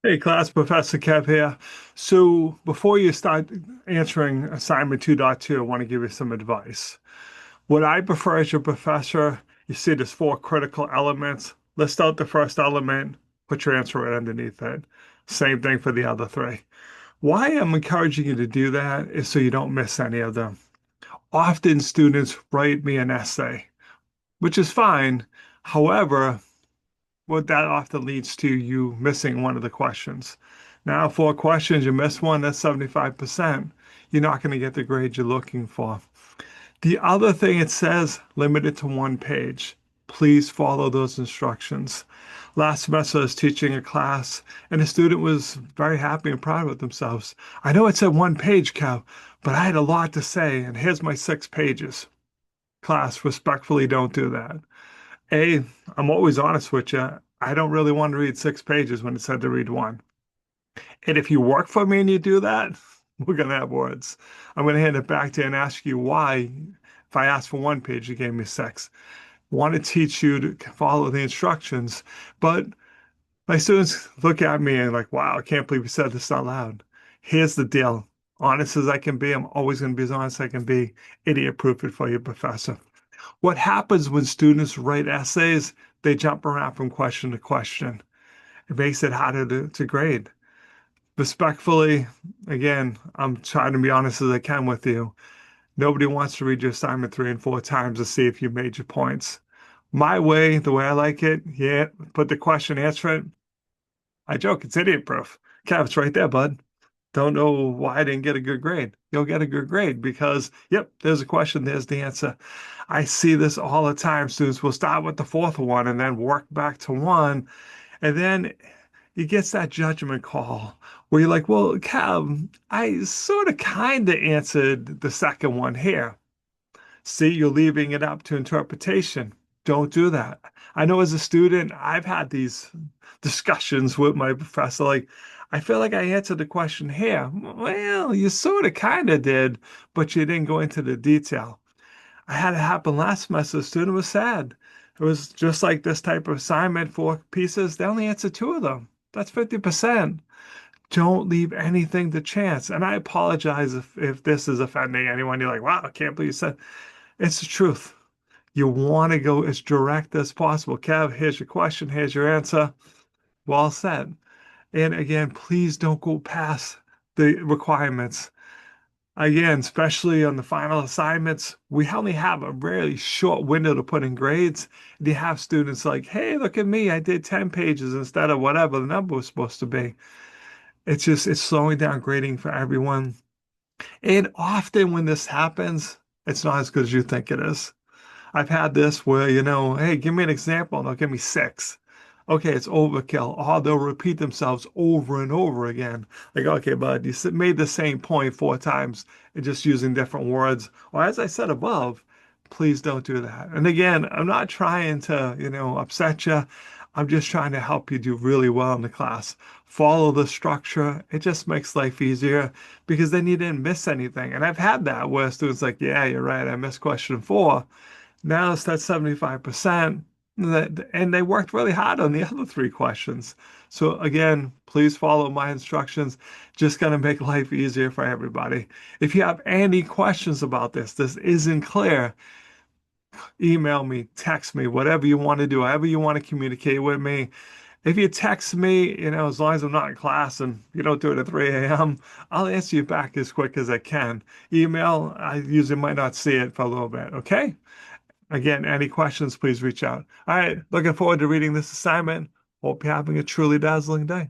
Hey class, Professor Kev here. So before you start answering assignment 2.2, I want to give you some advice. What I prefer as your professor, you see there's four critical elements. List out the first element, put your answer right underneath it. Same thing for the other three. Why I'm encouraging you to do that is so you don't miss any of them. Often students write me an essay, which is fine. However, what that often leads to you missing one of the questions. Now, four questions, you miss one, that's 75%. You're not going to get the grade you're looking for. The other thing it says, limited to one page. Please follow those instructions. Last semester, I was teaching a class, and a student was very happy and proud of themselves. I know it said one page, Kev, but I had a lot to say, and here's my 6 pages. Class, respectfully, don't do that. I'm always honest with you. I don't really want to read 6 pages when it said to read one. And if you work for me and you do that, we're going to have words. I'm going to hand it back to you and ask you why, if I asked for one page, you gave me 6. Want to teach you to follow the instructions. But my students look at me and like, wow, I can't believe you said this out loud. Here's the deal. Honest as I can be, I'm always going to be as honest as I can be. Idiot proof it for you, professor. What happens when students write essays? They jump around from question to question. It makes it harder to grade. Respectfully, again, I'm trying to be honest as I can with you. Nobody wants to read your assignment 3 and 4 times to see if you made your points. My way, the way I like it, yeah, put the question, answer it. I joke, it's idiot proof. Kev, it's right there, bud. Don't know why I didn't get a good grade. You'll get a good grade because, yep, there's a question, there's the answer. I see this all the time. Students will start with the fourth one and then work back to one. And then it gets that judgment call where you're like, well, Kev, I sort of kind of answered the second one here. See, you're leaving it up to interpretation. Don't do that. I know as a student, I've had these discussions with my professor. Like, I feel like I answered the question here. Well, you sort of kind of did, but you didn't go into the detail. I had it happen last semester. The student was sad. It was just like this type of assignment, 4 pieces. They only answered 2 of them. That's 50%. Don't leave anything to chance. And I apologize if this is offending anyone. You're like, wow, I can't believe you said it's the truth. You want to go as direct as possible. Kev, here's your question. Here's your answer. Well said. And again, please don't go past the requirements. Again, especially on the final assignments, we only have a really short window to put in grades. And you have students like, hey, look at me. I did 10 pages instead of whatever the number was supposed to be. It's slowing down grading for everyone. And often when this happens, it's not as good as you think it is. I've had this where, hey, give me an example. And they'll give me 6. Okay, it's overkill. Oh, they'll repeat themselves over and over again. Like, okay, bud, you made the same point 4 times and just using different words. Or as I said above, please don't do that. And again, I'm not trying to, upset you. I'm just trying to help you do really well in the class. Follow the structure. It just makes life easier because then you didn't miss anything. And I've had that where students like, yeah, you're right. I missed question 4. Now it's that 75%, and they worked really hard on the other 3 questions. So again, please follow my instructions. Just going to make life easier for everybody. If you have any questions about this isn't clear, email me, text me, whatever you want to do, however you want to communicate with me. If you text me, as long as I'm not in class and you don't do it at 3 a.m., I'll answer you back as quick as I can. Email, I usually might not see it for a little bit, okay? Again, any questions, please reach out. All right, looking forward to reading this assignment. Hope you're having a truly dazzling day.